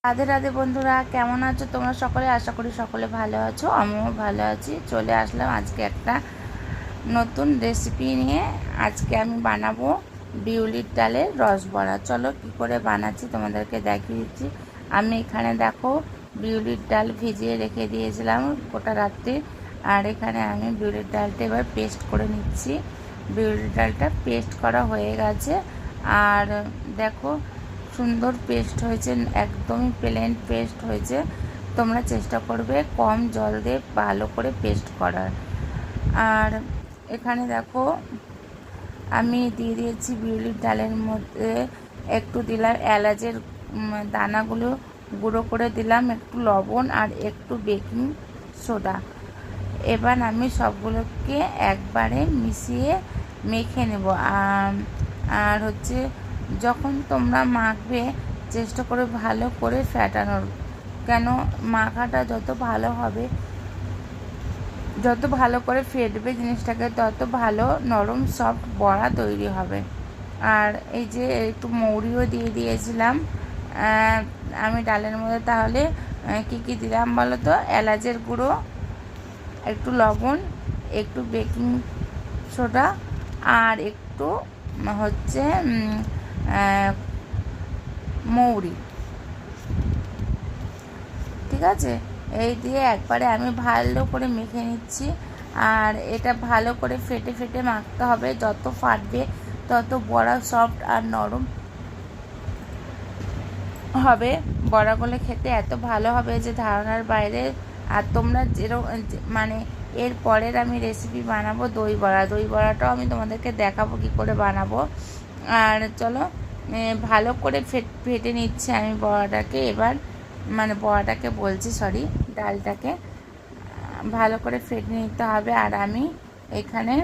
রাধে রাধে বন্ধুরা, কেমন আছো তোমরা সকলে? আশা করি সকলে ভালো আছো, আমিও ভালো আছি। চলে আসলাম আজকে একটা নতুন রেসিপি নিয়ে। আজকে আমি বানাবো বিউলির ডালের রসবড়া। চলো কি করে বানাচ্ছি তোমাদেরকে দেখিয়ে দিচ্ছি। আমি এখানে দেখো বিউলির ডাল ভিজিয়ে রেখে দিয়েছিলাম গোটা রাত্রি। আর এখানে আমি বিউলির ডালটা এবার পেস্ট করে নিচ্ছি। বিউলির ডালটা পেস্ট করা হয়ে গেছে। আর দেখো সুন্দর পেস্ট হয়েছে, একদমই প্লেন পেস্ট হয়েছে। তোমরা চেষ্টা করবে কম জল দিয়ে ভালো করে পেস্ট করার। আর এখানে দেখো আমি দিয়ে দিয়েছি বিউলির ডালের মধ্যে একটু দিলাম এলাচের দানাগুলো গুঁড়ো করে দিলাম, একটু লবণ আর একটু বেকিং সোডা। এবার আমি সবগুলোকে একবারে মিশিয়ে মেখে নেব। আর হচ্ছে যখন তোমরা মাখবে চেষ্টা করে ভালো করে ফ্যাটানোর, কেন মাখাটা যত ভালো হবে, যত ভালো করে ফেটবে জিনিসটাকে, তত ভালো নরম সফট বড়া তৈরি হবে। আর এই যে একটু মৌরিও দিয়ে দিয়েছিলাম আমি ডালের মধ্যে। তাহলে কি কি দিলাম বলো তো? এলাচের গুঁড়ো, একটু লবণ, একটু বেকিং সোডা আর একটু হচ্ছে মৌরি। ঠিক আছে, এই দিয়ে একবারে আমি ভালো করে মেখে নিচ্ছি। আর এটা ভালো করে ফেটে ফেটে মাখতে হবে, যত ফাটবে তত বড়া সফট আর নরম হবে। বড়াগুলো খেতে এত ভালো হবে যে ধারণার বাইরে। আর তোমরা মানে এর পরের আমি রেসিপি বানাবো দই বড়া। দই বড়াটাও আমি তোমাদেরকে দেখাবো কী করে বানাবো। আর চলো ভালো করে ফেটে নিচ্ছি আমি বড়াটাকে। এবার মানে বড়াটাকে বলছি, সরি, ডালটাকে ভালো করে ফেটে নিতে হবে। আর আমি এখানে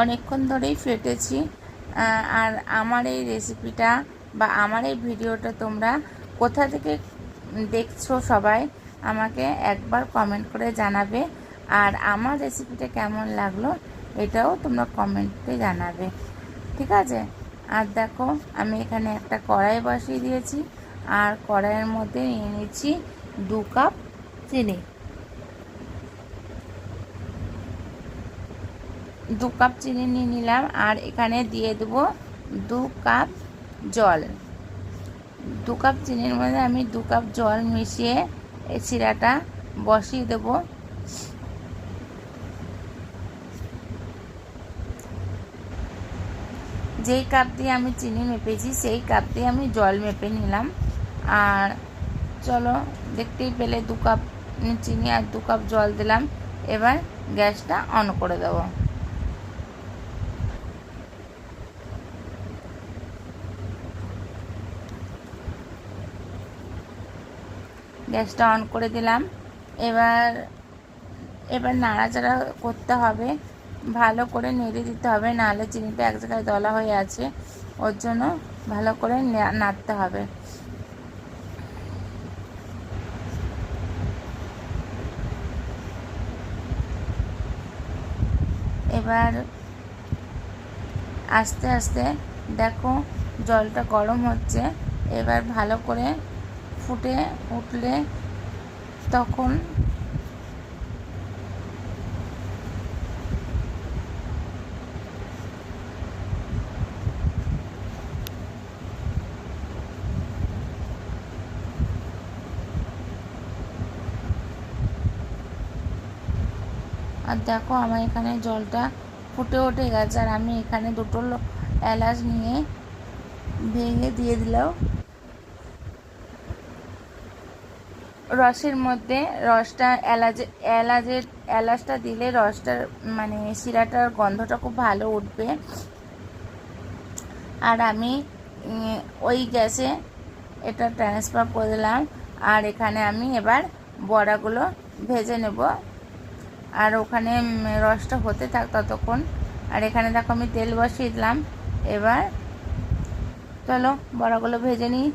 অনেকক্ষণ ধরেই ফেটেছি। আর আমার এই রেসিপিটা বা আমার এই ভিডিওটা তোমরা কোথা থেকে দেখছো সবাই আমাকে একবার কমেন্ট করে জানাবে। আর আমার রেসিপিটা কেমন লাগলো এটাও তোমরা কমেন্টে জানাবে, ঠিক আছে? আর দেখো আমি এখানে একটা কড়াই বসিয়ে দিয়েছি। আর কড়াইয়ের মধ্যে নিয়ে নিচ্ছি 2 কাপ চিনি। 2 কাপ চিনি নিয়ে নিলাম। আর এখানে দিয়ে দেবো 2 কাপ জল। 2 কাপ চিনির মধ্যে আমি 2 কাপ জল মিশিয়ে এই শিরাটা বসিয়ে দেবো। যেই কাপ দিয়ে আমি চিনি মেপেছি সেই কাপ দিয়ে আমি জল মেপে নিলাম। আর চলো দেখতেই পেলে 2 কাপ চিনি আর 2 কাপ জল দিলাম। এবার গ্যাসটা অন করে দেবো। গ্যাসটা অন করে দিলাম। এবার এবার নাড়াচাড়া করতে হবে, ভালো করে নেড়ে দিতে হবে, নাহলে চিনিটা এক জায়গায় দলা হয়ে আছে, ওর জন্য ভালো করে নাড়তে হবে। এবার আস্তে আস্তে দেখো জলটা গরম হচ্ছে। এবার ভালো করে ফুটে উঠলে তখন আর দেখো আমার এখানে জলটা ফুটে উঠে গেছে। আর আমি এখানে 2টো এলাচ নিয়ে ভেঙে দিয়ে দিলাম রসের মধ্যে। রসটা এলাচটা দিলে রসটার মানে শিরাটার গন্ধটা খুব ভালো উঠবে। আর আমি ওই গ্যাসে এটা ট্রান্সফার করে দিলাম। আর এখানে আমি এবার বড়াগুলো ভেজে নেব। আর ওখানে রসটা হতে থাক ততক্ষণ। আর এখানে দেখো আমি তেল বসিয়ে দিলাম। এবার চলো বড়াগুলো ভেজে নিই।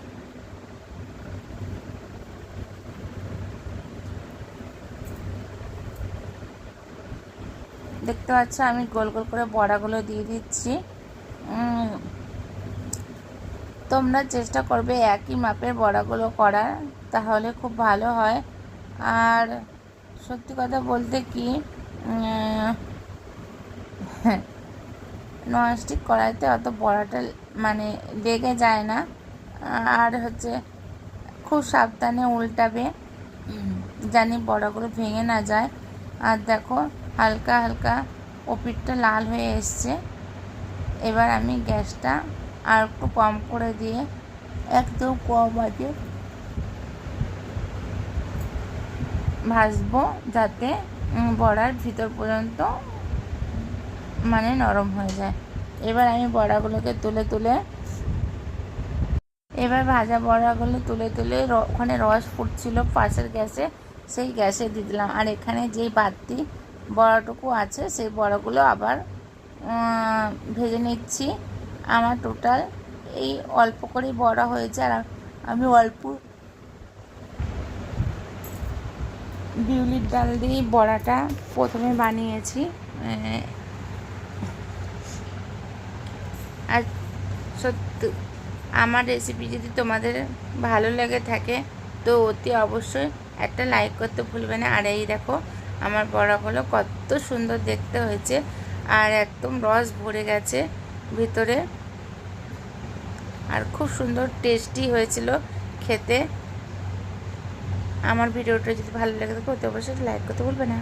দেখতে পাচ্ছ আমি গোল গোল করে বড়াগুলো দিয়ে দিচ্ছি। তোমরা চেষ্টা করবে একই মাপের বড়াগুলো করার, তাহলে খুব ভালো হয়। আর সত্যি কথা বলতে কি, ননস্টিক কড়াইতে অত বড়াটা মানে লেগে যায় না। আর হচ্ছে খুব সাবধানে উল্টাবে, জানি বড়াগুলো ভেঙে না যায়। আর দেখো হালকা হালকা ওপিঠটা লাল হয়ে এসছে। এবার আমি গ্যাসটা আর একটু কম করে দিয়ে, একদম কম আছে, ভাজবো, যাতে বড়ার ভিতর পর্যন্ত মানে নরম হয়ে যায়। এবার আমি বড়াগুলোকে এবার ভাজা বড়াগুলো তুলে ওখানে রস ফুটছিল পাশের গ্যাসে, সেই গ্যাসে দিয়ে দিলাম। আর এখানে যেই বাড়তি বড়াটুকু আছে সেই বড়াগুলো আবার ভেজে নিচ্ছি। আমার টোটাল এই অল্প করেই বড়া হয়েছে, আর আমি অল্প বিউলির ডাল দিয়ে বড়াটা প্রথমে বানিয়েছি। আর সত্যি আমার রেসিপি যদি তোমাদের ভালো লেগে থাকে তো অতি অবশ্যই একটা লাইক করতে ভুলবে না। আর এই দেখো আমার বড়াগুলো কত সুন্দর দেখতে হয়েছে, আর একদম রস ভরে গেছে ভিতরে, আর খুব সুন্দর টেস্টি হয়েছিল খেতে। আমার ভিডিওটা যদি ভালো লেগে থাকে অতি অবশ্যই লাইক করতে ভুলবে না।